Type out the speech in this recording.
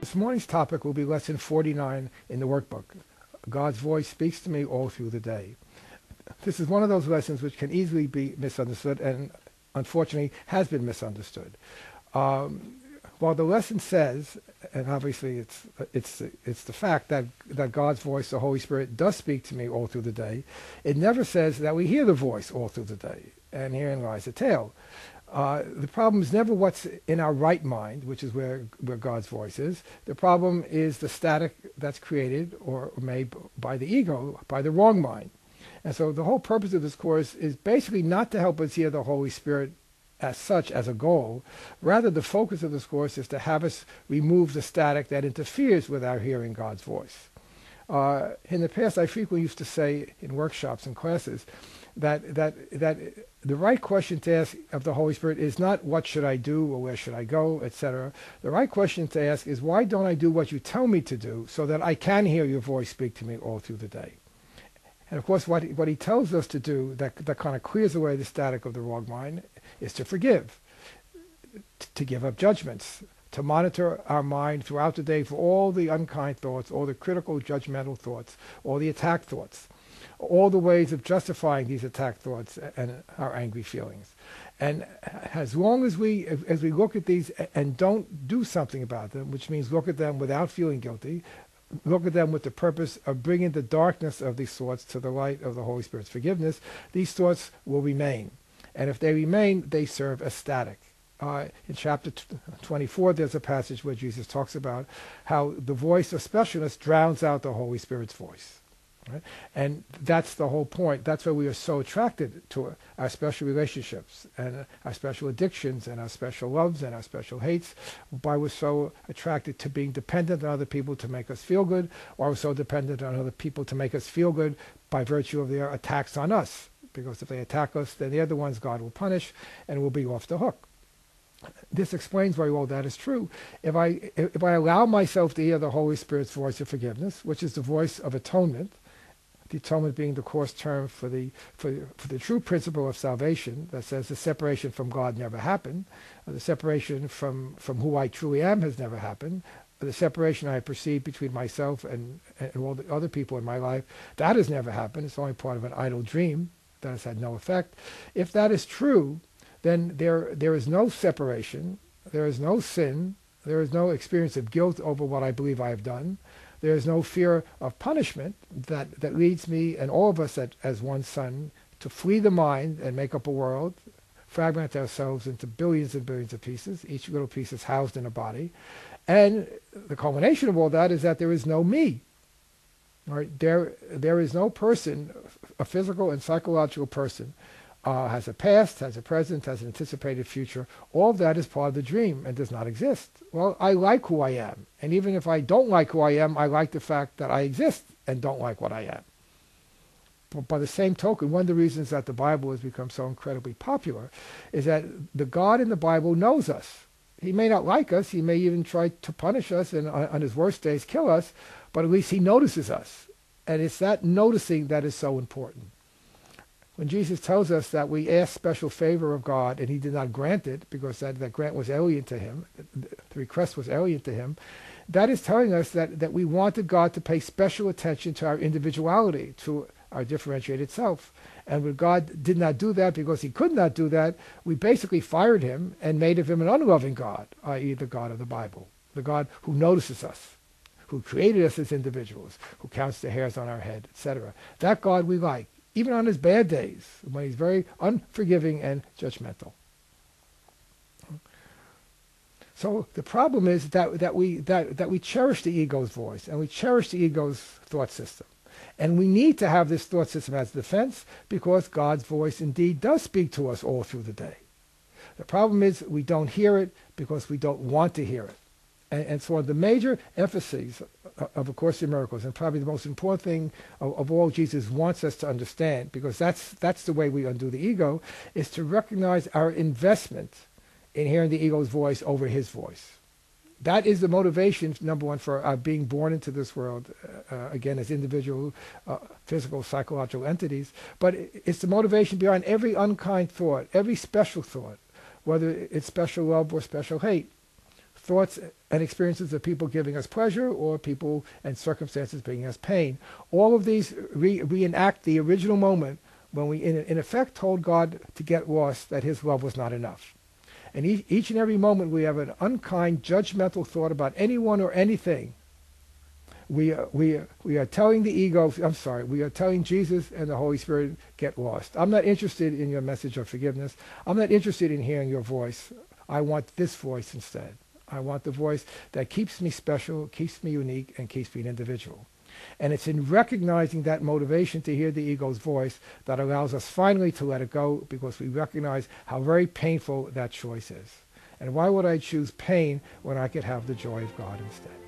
This morning's topic will be lesson 49 in the workbook. God's voice speaks to me all through the day. This is one of those lessons which can easily be misunderstood and unfortunately has been misunderstood. While the lesson says, and obviously it's the fact that God's voice, the Holy Spirit, does speak to me all through the day, it never says that we hear the voice all through the day. And herein lies the tale. The problem is never what's in our right mind, which is where God's voice is. The problem is the static that's created or made by the ego, by the wrong mind. And so the whole purpose of this course is basically not to help us hear the Holy Spirit as such, as a goal. Rather, the focus of this course is to have us remove the static that interferes with our hearing God's voice. In the past, I frequently used to say in workshops and classes that the right question to ask of the Holy Spirit is not what should I do or where should I go, etc. The right question to ask is why don't I do what you tell me to do so that I can hear your voice speak to me all through the day. And of course what he tells us to do that kind of clears away the static of the wrong mind is to forgive, to give up judgments, to monitor our mind throughout the day for all the unkind thoughts, all the critical judgmental thoughts, all the attack thoughts, all the ways of justifying these attack thoughts and our angry feelings. And as long as we look at these and don't do something about them, which means look at them without feeling guilty, look at them with the purpose of bringing the darkness of these thoughts to the light of the Holy Spirit's forgiveness, these thoughts will remain. And if they remain, they serve as static. In chapter 24, there's a passage where Jesus talks about how the voice of specialness drowns out the Holy Spirit's voice. Right? And that's the whole point. That's why we are so attracted to our special relationships and our special addictions and our special loves and our special hates. Why we're so attracted to being dependent on other people to make us feel good, or we're so dependent on other people to make us feel good by virtue of their attacks on us. Because if they attack us, then they're the ones God will punish and we'll be off the hook. This explains very well that is true. If I allow myself to hear the Holy Spirit's voice of forgiveness, which is the voice of atonement, the atonement being the course term for the true principle of salvation that says the separation from God never happened, the separation from who I truly am has never happened, the separation I perceive between myself and all the other people in my life, that has never happened. It's only part of an idle dream that has had no effect. If that is true, then there is no separation, there is no sin, there is no experience of guilt over what I believe I have done. There is no fear of punishment that leads me and all of us as one son to flee the mind and make up a world, fragment ourselves into billions and billions of pieces. Each little piece is housed in a body. And the culmination of all that is that there is no me. Right? There is no person, a physical and psychological person, has a past, has a present, has an anticipated future. All of that is part of the dream and does not exist. Well, I like who I am. And even if I don't like who I am, I like the fact that I exist and don't like what I am. But by the same token, one of the reasons that the Bible has become so incredibly popular is that the God in the Bible knows us. He may not like us. He may even try to punish us and on his worst days kill us, but at least he notices us. And it's that noticing that is so important. When Jesus tells us that we asked special favor of God and he did not grant it because that grant was alien to him, the request was alien to him, that is telling us that we wanted God to pay special attention to our individuality, to our differentiated self. And when God did not do that because he could not do that, we basically fired him and made of him an unloving God, i.e. the God of the Bible, the God who notices us, who created us as individuals, who counts the hairs on our head, etc. That God we like, even on his bad days, when he's very unforgiving and judgmental. So the problem is that we cherish the ego's voice and we cherish the ego's thought system. And we need to have this thought system as defense because God's voice indeed does speak to us all through the day. The problem is we don't hear it because we don't want to hear it. And so the major emphases of A Course in Miracles, and probably the most important thing of all Jesus wants us to understand, because that's the way we undo the ego, is to recognize our investment in hearing the ego's voice over his voice. That is the motivation, number one, for being born into this world, again, as individual, physical, psychological entities. But it's the motivation behind every unkind thought, every special thought, whether it's special love or special hate. thoughts and experiences of people giving us pleasure or people and circumstances bringing us pain. All of these reenact the original moment when we, in effect, told God to get lost, that his love was not enough. And each and every moment we have an unkind, judgmental thought about anyone or anything, we are telling the ego, we are telling Jesus and the Holy Spirit, get lost. I'm not interested in your message of forgiveness. I'm not interested in hearing your voice. I want this voice instead. I want the voice that keeps me special, keeps me unique, and keeps me an individual. And it's in recognizing that motivation to hear the ego's voice that allows us finally to let it go, because we recognize how very painful that choice is. And why would I choose pain when I could have the joy of God instead?